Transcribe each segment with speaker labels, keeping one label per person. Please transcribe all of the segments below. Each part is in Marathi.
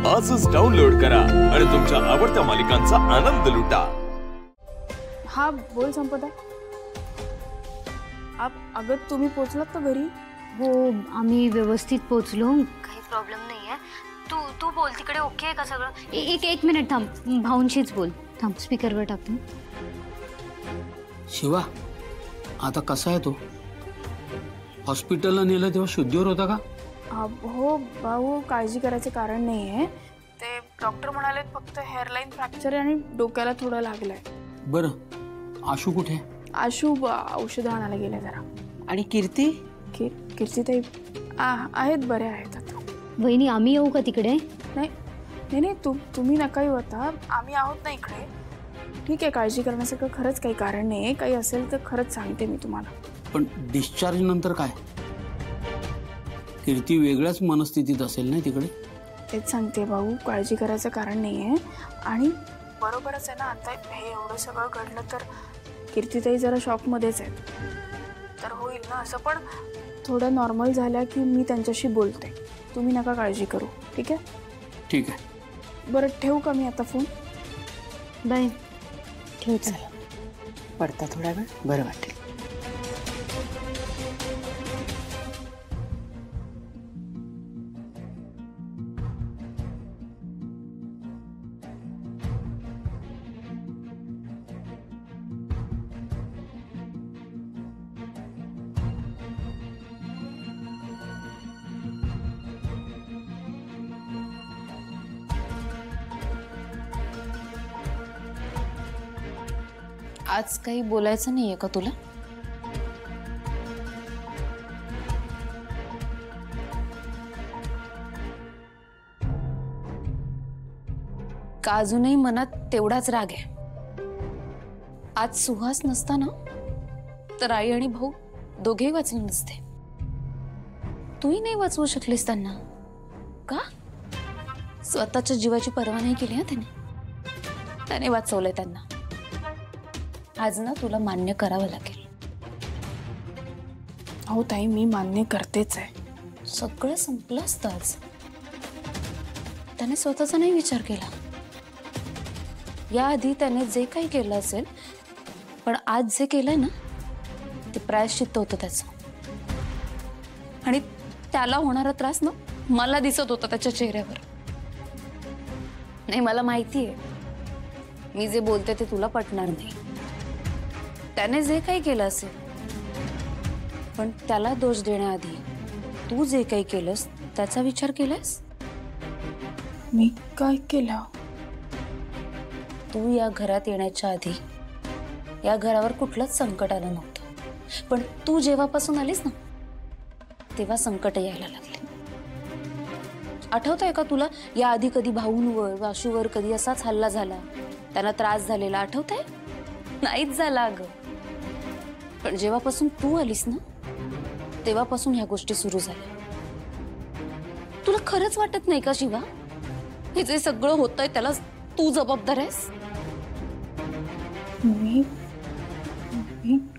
Speaker 1: आजच डाउनलोड करा आणि तुमच्या आवडत्या मालिकांचा आनंद लुटा।
Speaker 2: हा बोल संपदा। अगं तुम्ही पोहोचलात का घरी?
Speaker 3: हो आम्ही व्यवस्थित पोहोचलो, काही प्रॉब्लेम नाहीये। तू बोल तिकडे ओके आहे का सगळं? एक मिनिट थांब, भाऊंशीच बोल। थांब स्पीकरवर टाकतो।
Speaker 4: शिवा आता कसा आहे तो? हॉस्पिटलला नेलं तेव्हा शुद्धीवर होता का?
Speaker 2: हो भाऊ, काळजी करायचं कारण नाहीये। ते डॉक्टर म्हणाले फक्त हेअरलाईन फ्रॅक्चर आहे आणि डोक्याला थोडं लागलंय।
Speaker 4: बरं आशू कुठे?
Speaker 2: आशू औषध आणायला गेले जरा।
Speaker 5: आणि कीर्ती?
Speaker 2: कीर्ती ताई आहेत, बरे आहेत आता।
Speaker 3: वहिनी आम्ही येऊ का तिकडे?
Speaker 2: नाही तुम्ही नका येऊ आता, आम्ही आहोत ना इकडे। ठीक आहे, काळजी करण्यासारखं खरंच काही कारण नाही। काही असेल तर खरंच सांगते मी तुम्हाला।
Speaker 4: पण डिस्चार्ज नंतर काय? कीर्ती वेगळ्याच मनस्थितीत असेल ना तिकडे?
Speaker 2: तेच सांगते भाऊ, काळजी करायचं कारण नाहीये। आणि बरोबरच आहे ना, आता हे एवढं सगळं घडलं तर कीर्तीताई जरा शॉकमध्येच आहेत। तर होईल ना असं, पण थोडं नॉर्मल झाल्या की मी त्यांच्याशी बोलते। तुम्ही नका काळजी करू, ठीक आहे?
Speaker 4: ठीक आहे।
Speaker 2: बरं ठेवू का मी आता फोन?
Speaker 3: बाय। ठेव चल।
Speaker 5: पडता थोडा वेळ, बरं वाटेल।
Speaker 6: आज काही बोलायचं नाहीये का तुला? का अजूनही मनात तेवढाच राग आहे? आज सुहास नसता ना तर आई आणि भाऊ दोघेही वाचले नसते। तूही नाही वाचवू शकलीस त्यांना का? स्वतःच्या जीवाची पर्वा नाही केली ना त्याने वाचवलंय त्यांना। आज ना तुला मान्य करावं लागेल।
Speaker 2: हो ताई, मी मान्य करतेच आहे।
Speaker 6: सगळं संपलं असतं आज। त्याने स्वतःचा नाही विचार केला। याआधी त्याने जे काही केलं असेल, पण आज जे केलंय ना ते प्रायश्चित्त होतं त्याचं। आणि त्याला होणारा त्रास ना मला दिसत होता त्याच्या चेहऱ्यावर। नाही, मला माहिती आहे मी जे बोलते ते तुला पटणार नाही। त्याने जे काही केलं असेल, पण त्याला दोष देण्याआधी तू जे काही केलंस त्याचा विचार केलास?
Speaker 2: मी काय केलं?
Speaker 6: तू या घरात येण्याच्या आधी या घरावर कुठलंच संकट आलं नव्हतं, पण तू जेव्हापासून आलीस ना तेव्हा संकट यायला लागले। आठवतंय का तुला याआधी कधी भाऊंवर वाशूवर कधी असाच हल्ला झाला, त्यांना त्रास झालेला आठवतंय? नाहीच झाला अगं। पण जेव्हापासून तू आलीस ना तेव्हापासून ह्या गोष्टी सुरू झाल्या। तुला खरंच वाटत नाही का शिवा, हे जे सगळं होतंय त्याला तू जबाबदार आहेस?
Speaker 2: मी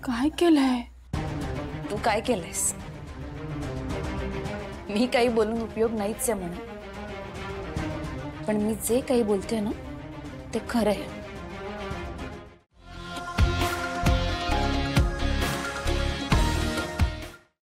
Speaker 2: काय केलंय?
Speaker 6: तू काय केलंयस? मी काही बोलून उपयोग नाहीच आहे म्हणून, पण मी जे काही बोलते ना ते खरं आहे।